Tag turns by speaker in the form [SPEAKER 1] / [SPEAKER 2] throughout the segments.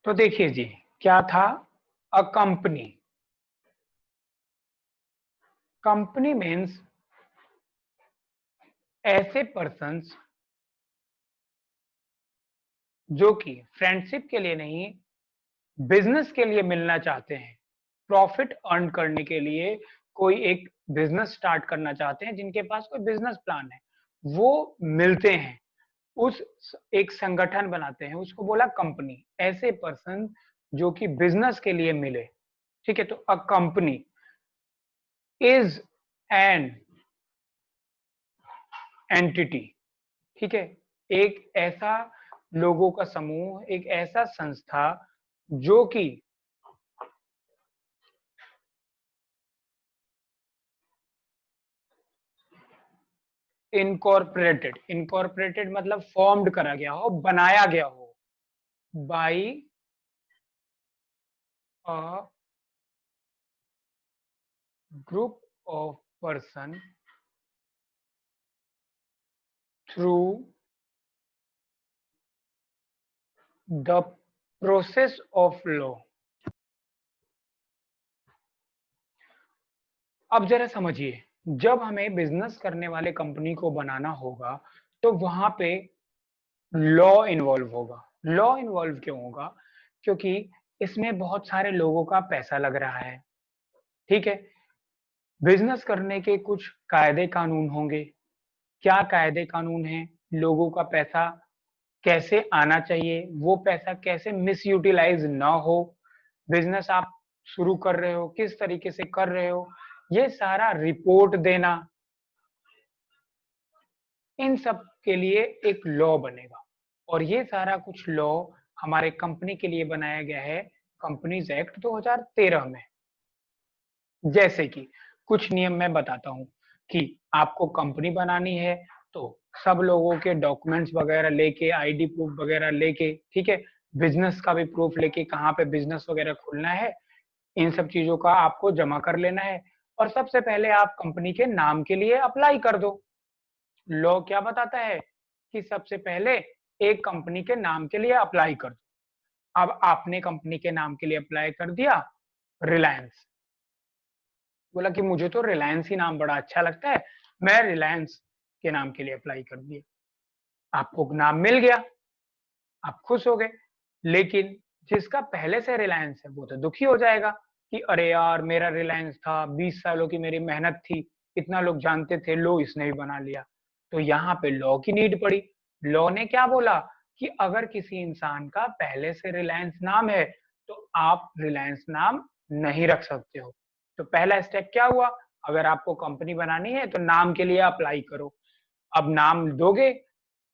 [SPEAKER 1] तो देखिए जी, क्या था अ कंपनी। कंपनी मीन्स ऐसे पर्सन्स जो कि फ्रेंडशिप के लिए नहीं, बिजनेस के लिए मिलना चाहते हैं। प्रॉफिट अर्न करने के लिए कोई एक बिजनेस स्टार्ट करना चाहते हैं, जिनके पास कोई बिजनेस प्लान है, वो मिलते हैं। एक संगठन बनाते हैं, उसको बोला कंपनी। ऐसे पर्सन जो कि बिजनेस के लिए मिले, ठीक है। तो a company is an entity, ठीक है। एक ऐसा लोगों का समूह, एक ऐसा संस्था जो कि इनकॉर्पोरेटेड मतलब फॉर्म्ड करा गया हो, बनाया गया हो by a group of person through the process of law. अब जरा समझिए, जब हमें बिजनेस करने वाले कंपनी को बनाना होगा, तो वहां पे लॉ इन्वॉल्व होगा। लॉ इन्वॉल्व क्यों होगा? क्योंकि इसमें बहुत सारे लोगों का पैसा लग रहा है, ठीक है। बिजनेस करने के कुछ कायदे कानून होंगे। क्या कायदे कानून हैं? लोगों का पैसा कैसे आना चाहिए, वो पैसा कैसे मिस यूटिलाइज ना हो, बिजनेस आप शुरू कर रहे हो किस तरीके से कर रहे हो, ये सारा रिपोर्ट देना, इन सब के लिए एक लॉ बनेगा। और ये सारा कुछ लॉ हमारे कंपनी के लिए बनाया गया है कंपनीज एक्ट 2013 में। जैसे कि कुछ नियम मैं बताता हूँ कि आपको कंपनी बनानी है, तो सब लोगों के डॉक्यूमेंट्स वगैरह लेके, आईडी प्रूफ वगैरह लेके, ठीक है, बिजनेस का भी प्रूफ लेके, कहाँ पे बिजनेस वगैरह खोलना है, इन सब चीजों का आपको जमा कर लेना है। और सबसे पहले आप कंपनी के नाम के लिए अप्लाई कर दो। लॉ क्या बताता है कि सबसे पहले एक कंपनी के नाम के लिए अप्लाई कर दो। अब आपने कंपनी के नाम के लिए अप्लाई कर दिया, रिलायंस। बोला कि मुझे तो रिलायंस ही नाम बड़ा अच्छा लगता है, मैं रिलायंस के नाम के लिए अप्लाई कर दिया। आपको नाम मिल गया, आप खुश हो गए। लेकिन जिसका पहले से रिलायंस है, वो तो दुखी हो जाएगा कि अरे यार, मेरा रिलायंस था, 20 सालों की मेरी मेहनत थी, इतना लोग जानते थे, लो इसने भी बना लिया। तो यहाँ पे लॉ की नीड पड़ी। लॉ ने क्या बोला कि अगर किसी इंसान का पहले से रिलायंस नाम है, तो आप रिलायंस नाम नहीं रख सकते हो। तो पहला स्टेप क्या हुआ? अगर आपको कंपनी बनानी है, तो नाम के लिए अप्लाई करो। अब नाम दोगे,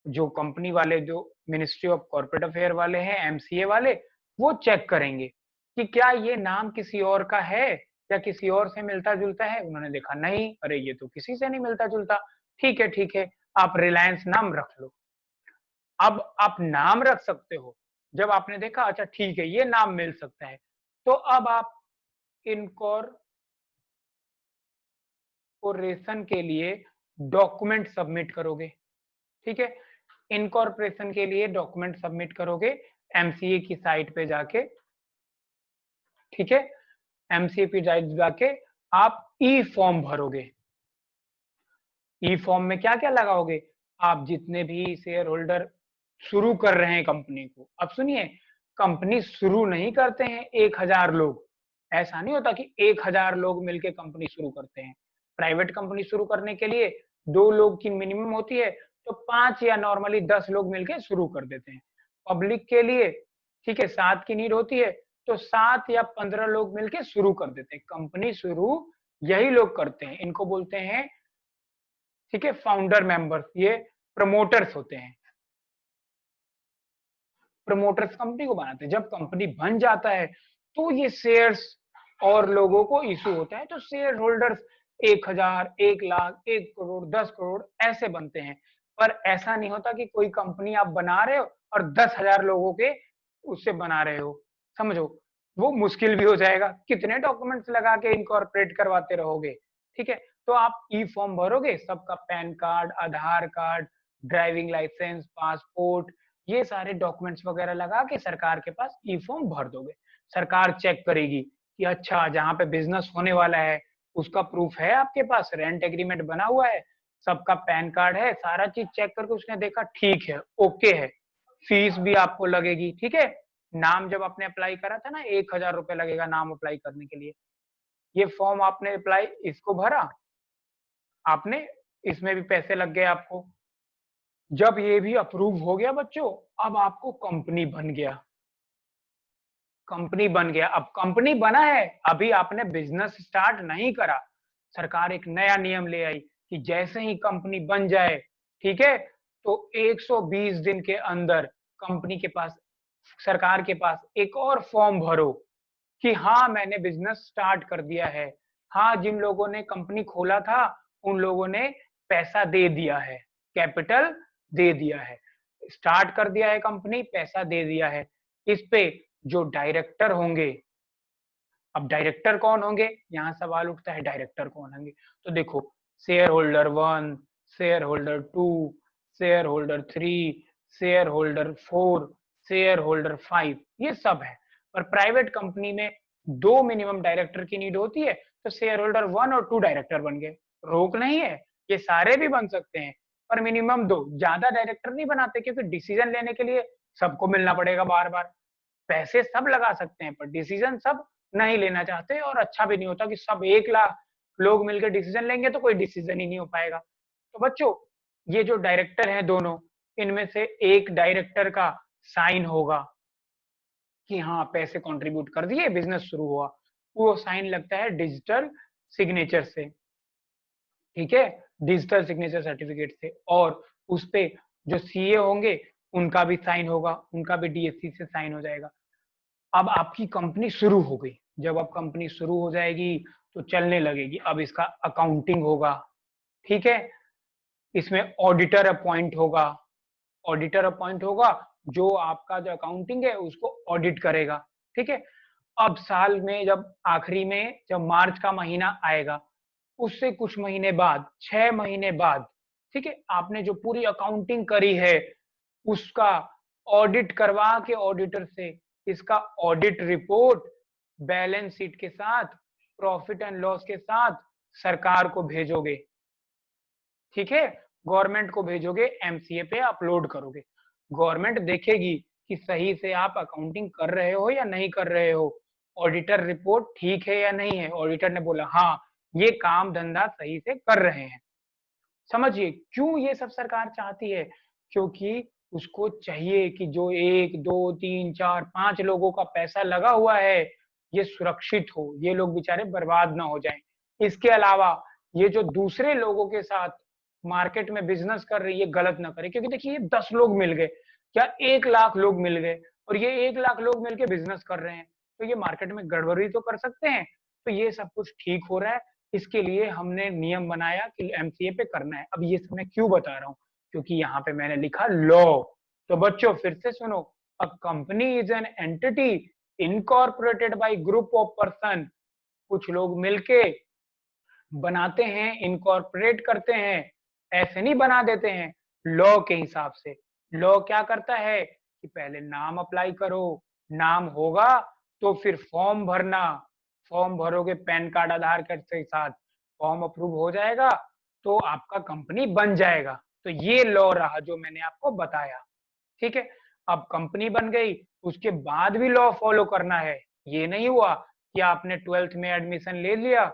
[SPEAKER 1] जो कंपनी वाले, जो मिनिस्ट्री ऑफ कॉर्पोरेट अफेयर वाले हैं, एमसीए वाले, वो चेक करेंगे कि क्या ये नाम किसी और का है या किसी और से मिलता जुलता है। उन्होंने देखा नहीं, अरे ये तो किसी से नहीं मिलता जुलता, ठीक है ठीक है, आप रिलायंस नाम रख लो। अब आप नाम रख सकते हो। जब आपने देखा अच्छा ठीक है, ये नाम मिल सकता है, तो अब आप इनकॉर्पोरेशन के लिए डॉक्यूमेंट सबमिट करोगे, ठीक है। इनकॉर्पोरेशन के लिए डॉक्यूमेंट सबमिट करोगे एमसीए की साइट पे जाके, ठीक है। एमसीए पे जाके आप ई फॉर्म भरोगे। ई फॉर्म में क्या क्या लगाओगे? आप जितने भी शेयर होल्डर शुरू कर रहे हैं कंपनी को, अब सुनिए, कंपनी शुरू नहीं करते हैं 1000 लोग। ऐसा नहीं होता कि 1000 लोग मिलकर कंपनी शुरू करते हैं। प्राइवेट कंपनी शुरू करने के लिए 2 लोग की मिनिमम होती है, तो 5 या नॉर्मली 10 लोग मिलकर शुरू कर देते हैं। पब्लिक के लिए, ठीक है, 7 की नीड होती है, तो 7 या 15 लोग मिलकर शुरू कर देते हैं। कंपनी शुरू यही लोग करते हैं, इनको बोलते हैं, ठीक है, फाउंडर मेंबर्स। ये प्रमोटर्स होते हैं। प्रमोटर्स कंपनी को बनाते हैं। जब कंपनी बन जाता है, तो ये शेयर्स और लोगों को इशू होता है, तो शेयर होल्डर्स 1000, 1 लाख, 1 करोड़, 10 करोड़ ऐसे बनते हैं। पर ऐसा नहीं होता कि कोई कंपनी आप बना रहे हो और 10,000 लोगों के उससे बना रहे हो। समझो, वो मुश्किल भी हो जाएगा, कितने डॉक्यूमेंट्स लगा के इनकॉर्पोरेट करवाते रहोगे, ठीक है। तो आप ई फॉर्म भरोगे, सबका पैन कार्ड, आधार कार्ड, ड्राइविंग लाइसेंस, पासपोर्ट, ये सारे डॉक्यूमेंट्स वगैरह लगा के सरकार के पास ई फॉर्म भर दोगे। सरकार चेक करेगी कि अच्छा जहाँ पे बिजनेस होने वाला है उसका प्रूफ है आपके पास, रेंट एग्रीमेंट बना हुआ है, सबका पैन कार्ड है, सारा चीज चेक करके उसने देखा ठीक है, ओके है, फीस भी आपको लगेगी, ठीक है। नाम जब आपने अप्लाई करा था ना, 1,000 रुपए लगेगा नाम अप्लाई करने के लिए। ये फॉर्म आपने अप्लाई इसको भरा आपने, इसमें भी पैसे लग गए आपको। जब ये भी अप्रूव हो गया बच्चों, अब आपको कंपनी बन गया, कंपनी बन गया। अब कंपनी बना है, अभी आपने बिजनेस स्टार्ट नहीं करा। सरकार एक नया नियम ले आई कि जैसे ही कंपनी बन जाए, ठीक है, तो 120 दिन के अंदर कंपनी के पास, सरकार के पास एक और फॉर्म भरो कि हाँ मैंने बिजनेस स्टार्ट कर दिया है। हाँ, जिन लोगों ने कंपनी खोला था उन लोगों ने पैसा दे दिया है, कैपिटल दे दिया है, स्टार्ट कर दिया है कंपनी, पैसा दे दिया है। इस पे जो डायरेक्टर होंगे, अब डायरेक्टर कौन होंगे, यहाँ सवाल उठता है डायरेक्टर कौन होंगे। तो देखो, share holder 1, share holder 2, share holder 3, share holder 4, share holder 5, ये सब है। पर प्राइवेट कंपनी में 2 मिनिमम डायरेक्टर की नीड होती है, तो शेयर होल्डर 1 और 2 डायरेक्टर बन गए, रोक नहीं है, ये सारे भी बन सकते हैं, पर मिनिमम 2, ज्यादा डायरेक्टर नहीं बनाते क्योंकि डिसीजन लेने के लिए सबको मिलना पड़ेगा बार बार। पैसे सब लगा सकते हैं पर डिसीजन सब नहीं लेना चाहते, और अच्छा भी नहीं होता कि सब 1 लाख लोग मिलकर डिसीजन लेंगे तो कोई डिसीजन ही नहीं हो पाएगा। तो बच्चों, ये जो डायरेक्टर हैं दोनों, इनमें से एक डायरेक्टर का साइन होगा कि हाँ पैसे कंट्रीब्यूट कर दिए, बिजनेस शुरू हुआ, वो साइन लगता है डिजिटल सिग्नेचर से, ठीक है, डिजिटल सिग्नेचर सर्टिफिकेट से। और उस पे जो सीए होंगे उनका भी साइन होगा, उनका भी डीएससी से साइन हो जाएगा। अब आपकी कंपनी शुरू हो गई, जब अब कंपनी शुरू हो जाएगी तो चलने लगेगी, अब इसका अकाउंटिंग होगा, ठीक है, इसमें ऑडिटर अपॉइंट होगा, ऑडिटर अपॉइंट होगा जो आपका जो अकाउंटिंग है उसको ऑडिट करेगा, ठीक है। अब साल में जब आखिरी में जब मार्च का महीना आएगा, उससे कुछ महीने बाद, 6 महीने बाद, ठीक है, आपने जो पूरी अकाउंटिंग करी है उसका ऑडिट करवा के ऑडिटर से इसका ऑडिट रिपोर्ट बैलेंस शीट के साथ, प्रॉफिट एंड लॉस के साथ सरकार को भेजोगे, ठीक है, गवर्नमेंट को भेजोगे, एमसीए पे अपलोड करोगे। गवर्नमेंट देखेगी कि सही से आप अकाउंटिंग कर रहे हो या नहीं कर रहे हो, ऑडिटर रिपोर्ट ठीक है या नहीं है, ऑडिटर ने बोला हाँ ये काम धंधा सही से कर रहे हैं। समझिए क्यों ये सब सरकार चाहती है, क्योंकि उसको चाहिए कि जो 1, 2, 3, 4, 5 लोगों का पैसा लगा हुआ है ये सुरक्षित हो, ये लोग बेचारे बर्बाद ना हो जाएं। इसके अलावा ये जो दूसरे लोगों के साथ मार्केट में बिजनेस कर रही है ये गलत ना करे, क्योंकि देखिए 10 लोग मिल गए या 1 लाख लोग मिल गए और ये 1 लाख लोग मिलके बिजनेस कर रहे हैं, तो ये मार्केट में गड़बड़ी तो कर सकते हैं। तो ये सब कुछ ठीक हो रहा है, इसके लिए हमने नियम बनाया कि एमसीए पे करना है। अब ये सब मैं क्यों बता रहा हूँ, क्योंकि यहाँ पे मैंने लिखा लॉ। तो बच्चों फिर से सुनो, a company is an entity incorporated bye group of person, कुछ लोग मिलके बनाते हैं, इनकॉर्पोरेट करते हैं, ऐसे नहीं बना देते हैं, लॉ के हिसाब से। लॉ क्या करता है कि पहले नाम अप्लाई करो, नाम होगा तो फिर फॉर्म भरना, फॉर्म भरोगे पैन कार्ड आधार कार्ड के साथ, फॉर्म अप्रूव हो जाएगा तो आपका कंपनी बन जाएगा। तो ये लॉ रहा जो मैंने आपको बताया, ठीक है। अब कंपनी बन गई, उसके बाद भी लॉ फॉलो करना है। ये नहीं हुआ कि आपने 12th में एडमिशन ले लिया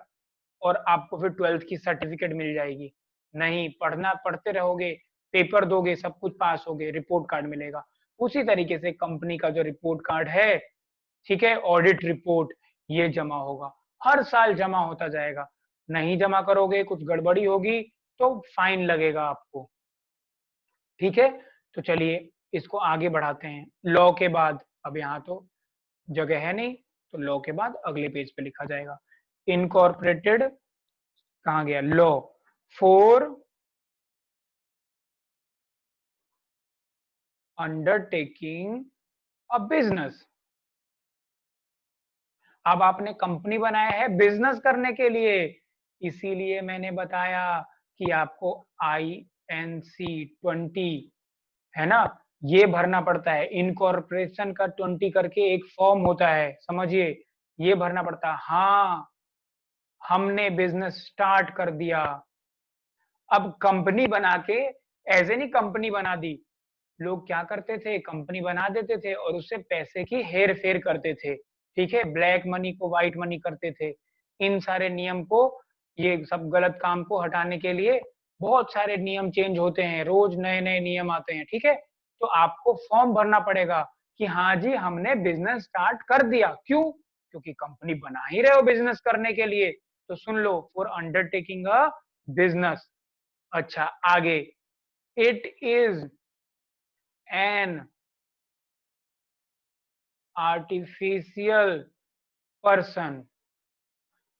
[SPEAKER 1] और आपको फिर 12th की सर्टिफिकेट मिल जाएगी, नहीं, पढ़ना पढ़ते रहोगे, पेपर दोगे, सब कुछ पास होगे, रिपोर्ट कार्ड मिलेगा। उसी तरीके से कंपनी का जो रिपोर्ट कार्ड है, ठीक है, ऑडिट रिपोर्ट, ये जमा होगा, हर साल जमा होता जाएगा। नहीं जमा करोगे, कुछ गड़बड़ी होगी तो फाइन लगेगा आपको, ठीक है। तो चलिए इसको आगे बढ़ाते हैं। लॉ के बाद, अब यहाँ तो जगह है नहीं, तो लॉ के बाद अगले पेज पे लिखा जाएगा इनकॉर्पोरेटेड, कहाँ गया law for undertaking a business. अब आपने कंपनी बनाया है बिजनेस करने के लिए, इसीलिए मैंने बताया कि आपको INC 20, है ना, ये भरना पड़ता है। इनकॉर्पोरेशन का 20 करके एक फॉर्म होता है, समझिए, ये भरना पड़ता है। हाँ, हमने बिजनेस स्टार्ट कर दिया। अब कंपनी बना के ऐसे नहीं कंपनी बना दी, लोग क्या करते थे, कंपनी बना देते थे और उससे पैसे की हेर फेर करते थे। ठीक है, ब्लैक मनी को व्हाइट मनी करते थे। इन सारे नियम को, ये सब गलत काम को हटाने के लिए बहुत सारे नियम चेंज होते हैं, रोज नए नए नियम आते हैं। ठीक है, तो आपको फॉर्म भरना पड़ेगा कि हाँ जी हमने बिजनेस स्टार्ट कर दिया। क्यों? क्योंकि कंपनी बना ही रहे हो बिजनेस करने के लिए। तो सुन लो, फॉर अंडरटेकिंग अ बिजनेस। अच्छा, आगे, it is an artificial person.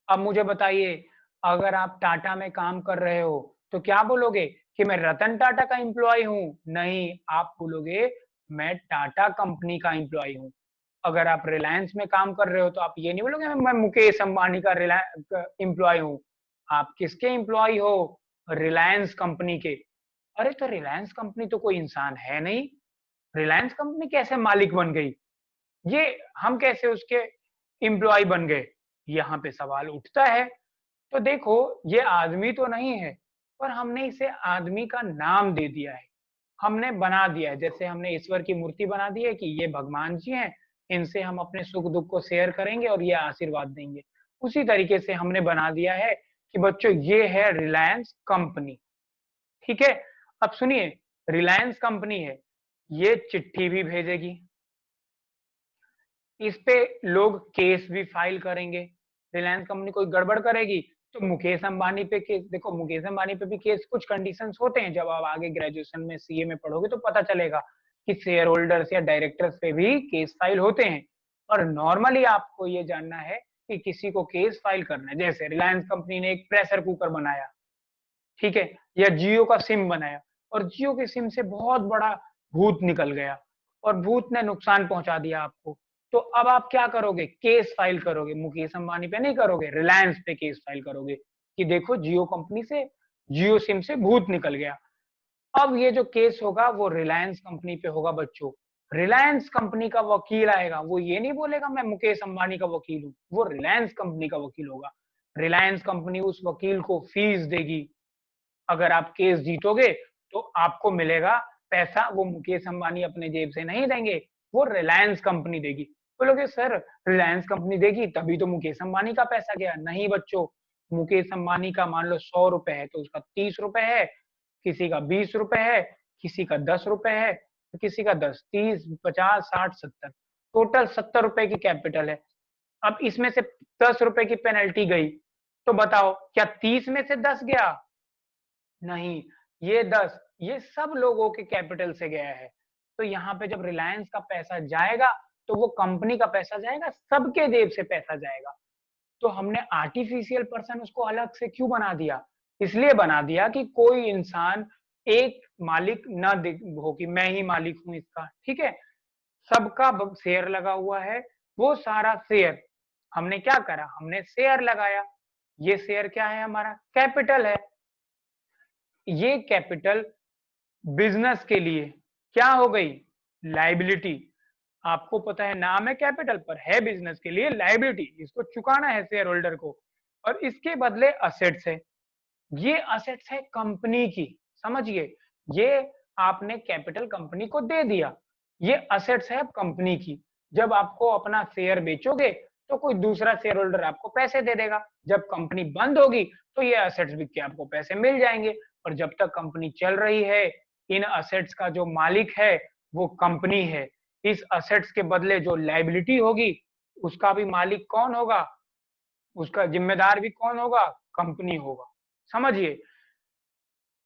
[SPEAKER 1] अब मुझे बताइए, अगर आप टाटा में काम कर रहे हो तो क्या बोलोगे कि मैं रतन टाटा का एम्प्लॉय हूं? नहीं, आप बोलोगे मैं टाटा कंपनी का एम्प्लॉय हूं। अगर आप रिलायंस में काम कर रहे हो तो आप ये नहीं बोलोगे मैं मुकेश अंबानी का एम्प्लॉय हूं। आप किसके एम्प्लॉय हो? रिलायंस कंपनी के। अरे तो रिलायंस कंपनी तो कोई इंसान है नहीं, रिलायंस कंपनी कैसे मालिक बन गई? ये हम कैसे उसके एम्प्लॉय बन गए? यहाँ पे सवाल उठता है। तो देखो, ये आदमी तो नहीं है, पर हमने इसे आदमी का नाम दे दिया है, हमने बना दिया है। जैसे हमने ईश्वर की मूर्ति बना दी है कि ये भगवान जी हैं, इनसे हम अपने सुख दुख को शेयर करेंगे और ये आशीर्वाद देंगे। उसी तरीके से हमने बना दिया है कि बच्चों ये है रिलायंस कंपनी। ठीक है, अब सुनिए, रिलायंस कंपनी है, ये चिट्ठी भी भेजेगी, इस पे लोग केस भी फाइल करेंगे। रिलायंस कंपनी कोई गड़बड़ करेगी तो मुकेश अंबानी पे केस, देखो मुकेश अंबानी पे भी केस, कुछ कंडीशंस होते हैं, जब आप आगे ग्रेजुएशन में सीए में पढ़ोगे तो पता चलेगा कि शेयर होल्डर्स या डायरेक्टर्स पे भी केस फाइल होते हैं। और नॉर्मली आपको ये जानना है कि किसी को केस फाइल करना है, जैसे रिलायंस कंपनी ने एक प्रेशर कुकर बनाया, ठीक है, या जियो का सिम बनाया, और जियो के सिम से बहुत बड़ा भूत निकल गया और भूत ने नुकसान पहुंचा दिया आपको। तो अब आप क्या करोगे? केस फाइल करोगे, मुकेश अंबानी पे नहीं करोगे, रिलायंस पे केस फाइल करोगे कि देखो जियो कंपनी से, जियो सिम से भूत निकल गया। अब ये जो केस होगा वो रिलायंस कंपनी पे होगा बच्चों। रिलायंस कंपनी का वकील आएगा, वो ये नहीं बोलेगा मैं मुकेश अंबानी का वकील हूँ, वो रिलायंस कंपनी का वकील होगा। रिलायंस कंपनी उस वकील को फीस देगी। अगर आप केस जीतोगे तो आपको मिलेगा पैसा, वो मुकेश अंबानी अपने जेब से नहीं देंगे, वो रिलायंस कंपनी देगी। बोलोगे सर रिलायंस कंपनी देगी तभी तो मुकेश अंबानी का पैसा गया। नहीं बच्चों, मुकेश अंबानी का मान लो 100 रुपए है तो उसका 30 रुपए है, किसी का 20 रुपए है, किसी का 10 रुपए है, तो किसी का 10, 30, 50, 60, 70, टोटल 70 रुपए की कैपिटल है। अब इसमें से 10 रुपए की पेनल्टी गई, तो बताओ क्या 30 में से 10 गया? नहीं, ये 10, ये सब लोगों के कैपिटल से गया है। तो यहाँ पे जब रिलायंस का पैसा जाएगा तो वो कंपनी का पैसा जाएगा, सबके जेब से पैसा जाएगा। तो हमने आर्टिफिशियल पर्सन उसको अलग से क्यों बना दिया? इसलिए बना दिया कि कोई इंसान एक मालिक ना हो कि मैं ही मालिक हूं इसका। ठीक है, सबका शेयर लगा हुआ है, वो सारा शेयर हमने क्या करा, हमने शेयर लगाया। ये शेयर क्या है? हमारा कैपिटल है। ये कैपिटल बिजनेस के लिए क्या हो गई? लाइबिलिटी। आपको पता है नाम है कैपिटल पर है बिजनेस के लिए लाइबिलिटी, इसको चुकाना है शेयर होल्डर को। और इसके बदले असेट्स है, ये असेट्स है कंपनी की। समझिए, ये आपने कैपिटल कंपनी को दे दिया, ये असेट्स है कंपनी की। जब आपको अपना शेयर बेचोगे तो कोई दूसरा शेयर होल्डर आपको पैसे दे देगा, जब कंपनी बंद होगी तो ये असेट्स बिक के आपको पैसे मिल जाएंगे। और जब तक कंपनी चल रही है, इन असेट्स का जो मालिक है वो कंपनी है। इस असेट्स के बदले जो लायबिलिटी होगी उसका भी मालिक कौन होगा, उसका जिम्मेदार भी कौन होगा? कंपनी होगा। समझिए,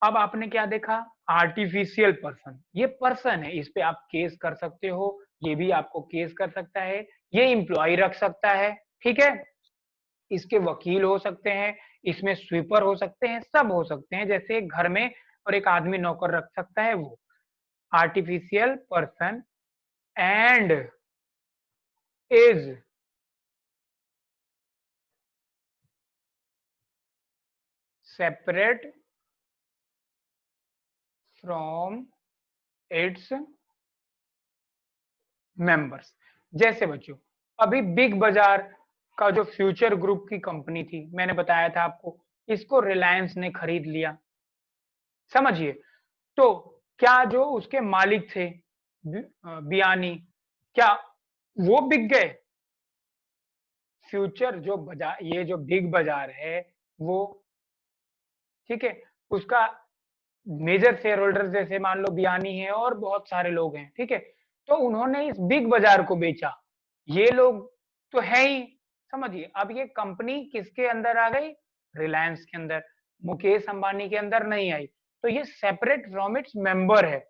[SPEAKER 1] अब आपने क्या देखा? आर्टिफिशियल पर्सन, ये पर्सन है, इस पे आप केस कर सकते हो, ये भी आपको केस कर सकता है, ये इंप्लॉय रख सकता है। ठीक है, इसके वकील हो सकते हैं, इसमें स्वीपर हो सकते हैं, सब हो सकते हैं, जैसे एक घर में और एक आदमी नौकर रख सकता है वो। Artificial person and is separate from its members. जैसे बच्चों अभी बिग बाजार का जो फ्यूचर ग्रुप की कंपनी थी, मैंने बताया था आपको, इसको रिलायंस ने खरीद लिया। समझिए, तो क्या जो उसके मालिक थे बियानी, क्या वो बिक गए? फ्यूचर जो बाजार, ये जो बिग बाजार है वो, ठीक है, उसका मेजर शेयर होल्डर जैसे मान लो बियानी है और बहुत सारे लोग हैं, ठीक है, तो उन्होंने इस बिग बाजार को बेचा। ये लोग तो है ही, समझिए, अब ये कंपनी किसके अंदर आ गई? रिलायंस के अंदर, मुकेश अंबानी के अंदर नहीं आई। तो ये सेपरेट रॉमिट्स मेंबर है,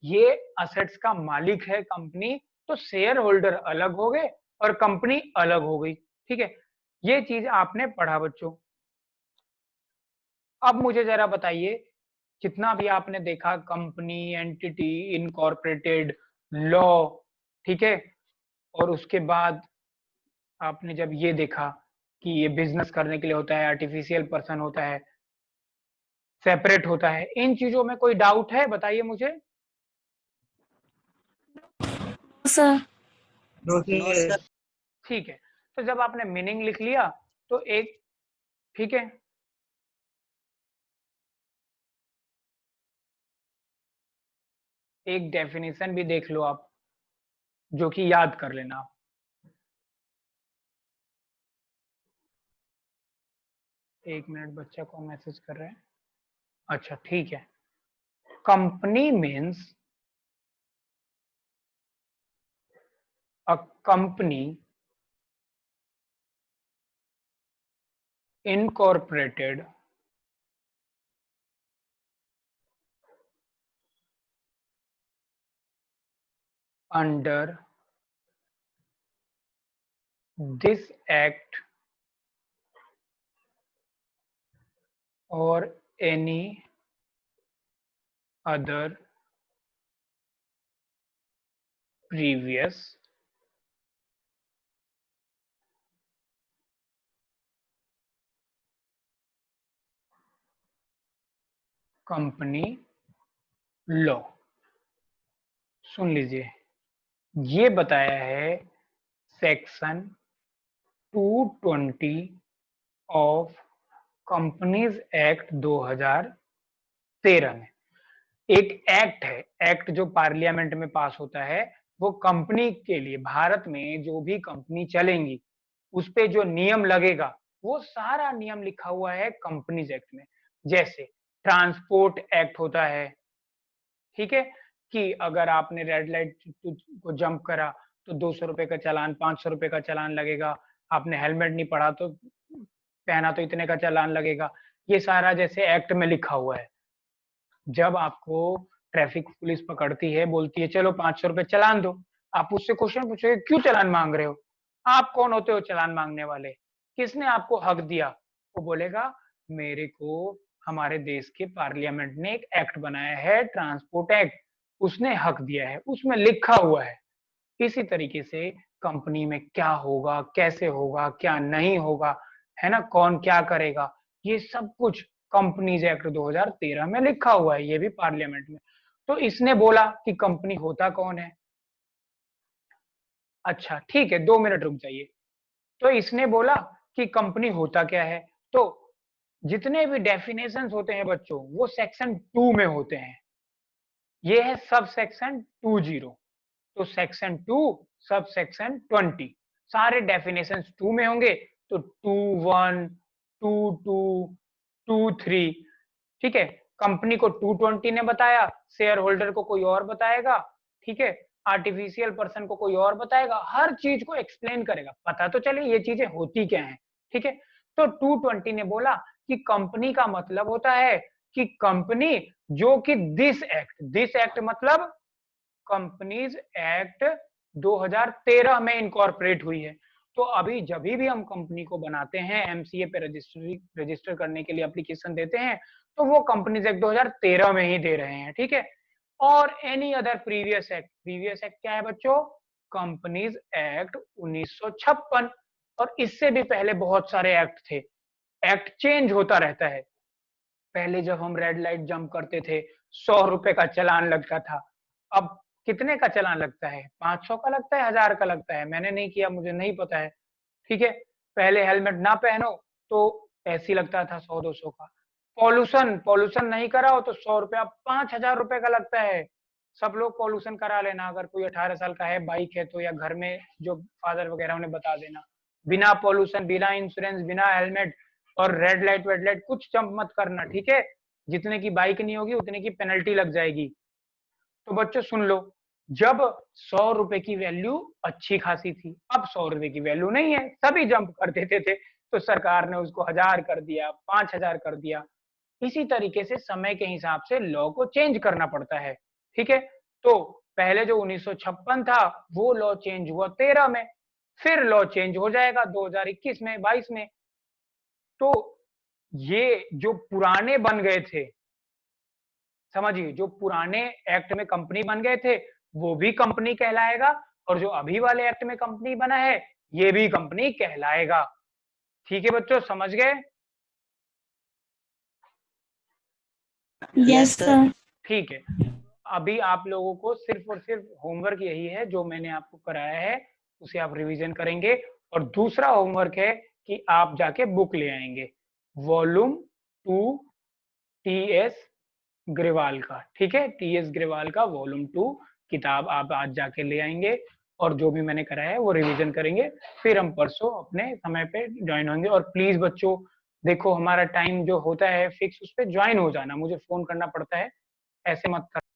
[SPEAKER 1] ये असेट्स का मालिक है कंपनी, तो शेयर होल्डर अलग हो गए और कंपनी अलग हो गई। ठीक है, ये चीज आपने पढ़ा बच्चों। अब मुझे जरा बताइए, जितना भी आपने देखा कंपनी, एंटिटी, इनकॉर्पोरेटेड, लॉ, ठीक है, और उसके बाद आपने जब ये देखा कि ये बिजनेस करने के लिए होता है, आर्टिफिशियल पर्सन होता है, सेपरेट होता है, इन चीजों में कोई डाउट है? बताइए मुझे।
[SPEAKER 2] सर।
[SPEAKER 3] No sir.
[SPEAKER 1] ठीक है, तो जब आपने मीनिंग लिख लिया तो एक, ठीक है, एक डेफिनेशन भी देख लो आप, जो कि याद कर लेना आप। एक मिनट, बच्चा को मैसेज कर रहे हैं। अच्छा ठीक है, company means a company incorporated under this act or any other previous company law. सुन लीजिए, ये बताया है सेक्शन 220 ऑफ कंपनीज एक्ट 2013 में। एक एक्ट है, एक्ट जो पार्लियामेंट में पास होता है, वो कंपनी के लिए, भारत में जो भी कंपनी चलेंगी उस पे जो नियम लगेगा, वो सारा नियम लिखा हुआ है कंपनीज एक्ट में। जैसे ट्रांसपोर्ट एक्ट होता है, ठीक है, कि अगर आपने रेड लाइट को जंप करा तो 200 रुपए का चालान, 500 रुपए का चालान लगेगा। आपने हेलमेट नहीं पड़ा तो पहना तो इतने का चालान लगेगा। ये सारा जैसे एक्ट में लिखा हुआ है। जब आपको ट्रैफिक पुलिस पकड़ती है, बोलती है चलो 500 रुपए चालान दो, आप उससे क्वेश्चन पूछोगे क्यों चालान मांग रहे हो? आप कौन होते हो चालान मांगने वाले? किसने आपको हक दिया? वो बोलेगा मेरे को हमारे देश के पार्लियामेंट ने एक एक्ट बनाया है, ट्रांसपोर्ट एक्ट, उसने हक दिया है, उसमें लिखा हुआ है। इसी तरीके से कंपनी में क्या होगा, कैसे होगा, क्या नहीं होगा, है ना, कौन क्या करेगा, ये सब कुछ कंपनीज एक्ट 2013 में लिखा हुआ है, ये भी पार्लियामेंट में। तो इसने बोला कि कंपनी होता कौन है। अच्छा ठीक है, 2 मिनट रुक जाइए। तो इसने बोला कि कंपनी होता क्या है, तो जितने भी डेफिनेशंस होते हैं बच्चों, वो सेक्शन 2 में होते हैं। ये है सब सेक्शन 20, तो सेक्शन 2 सब सेक्शन 20, सारे डेफिनेशन 2 में होंगे। तो 2(1), 2(2), 2(3), ठीक है, कंपनी को 220 ने बताया, शेयर होल्डर को कोई और बताएगा, ठीक है, आर्टिफिशियल पर्सन को कोई और बताएगा, हर चीज को एक्सप्लेन करेगा, पता तो चले ये चीजें होती क्या हैं। ठीक है, तो 220 ने बोला कि कंपनी का मतलब होता है कि कंपनी जो कि दिस एक्ट मतलब कंपनीज एक्ट 2013 में इनकॉर्पोरेट हुई है। तो अभी जब भी हम कंपनी को बनाते हैं, एमसीए पे रजिस्टर करने के लिए एप्लीकेशन देते हैं, तो वो कंपनीज एक्ट 2013 में ही दे रहे हैं। ठीक है, और एनी अदर प्रीवियस एक्ट क्या है बच्चों? Companies act 1956। और इससे भी पहले बहुत सारे एक्ट थे। एक्ट चेंज होता रहता है। पहले जब हम रेड लाइट जंप करते थे, 100 रुपए का चालान लगता था। अब कितने का चालान लगता है? 500 का लगता है, 1000 का लगता है? मैंने नहीं किया, मुझे नहीं पता है। ठीक है, पहले हेलमेट ना पहनो तो ऐसे लगता था 100-200 का। पॉल्यूशन नहीं कराओ तो 100 रुपया, 5000 रुपए का लगता है। सब लोग पॉल्यूशन करा लेना, अगर कोई 18 साल का है, बाइक है तो, या घर में जो फादर वगैरह उन्हें बता देना। बिना पॉल्यूशन, बिना इंश्योरेंस, बिना हेलमेट और रेड लाइट वेड लाइट कुछ जंप मत करना, ठीक है? जितने की बाइक नहीं होगी उतने की पेनल्टी लग जाएगी। तो बच्चों सुन लो, जब 100 रुपए की वैल्यू अच्छी खासी थी, अब 100 रुपए की वैल्यू नहीं है, सभी जंप कर देते थे, तो सरकार ने उसको 1000 कर दिया, 5000 कर दिया। इसी तरीके से समय के हिसाब से लॉ को चेंज करना पड़ता है, ठीक है? तो पहले जो 1956 था वो लॉ चेंज हुआ 13 में, फिर लॉ चेंज हो जाएगा 2021 में, 22 में। तो ये जो पुराने बन गए थे, समझिए, जो पुराने एक्ट में कंपनी बन गए थे वो भी कंपनी कहलाएगा, और जो अभी वाले एक्ट में कंपनी बना है ये भी कंपनी कहलाएगा। ठीक है बच्चों, समझ गए?
[SPEAKER 2] Yes sir.
[SPEAKER 1] ठीक है, अभी आप लोगों को सिर्फ और सिर्फ होमवर्क यही है जो मैंने आपको कराया है, उसे आप रिवीजन करेंगे। और दूसरा होमवर्क है कि आप जाके बुक ले आएंगे, वॉल्यूम 2 टी.एस. ग्रेवाल का, ठीक है? टी.एस. ग्रेवाल का वॉल्यूम 2 किताब आप आज जाके ले आएंगे, और जो भी मैंने कराया है वो रिवीजन करेंगे, फिर हम परसों अपने समय पे ज्वाइन होंगे। और प्लीज बच्चों देखो, हमारा टाइम जो होता है फिक्स, उस पर ज्वाइन हो जाना, मुझे फोन करना पड़ता है, ऐसे मत कर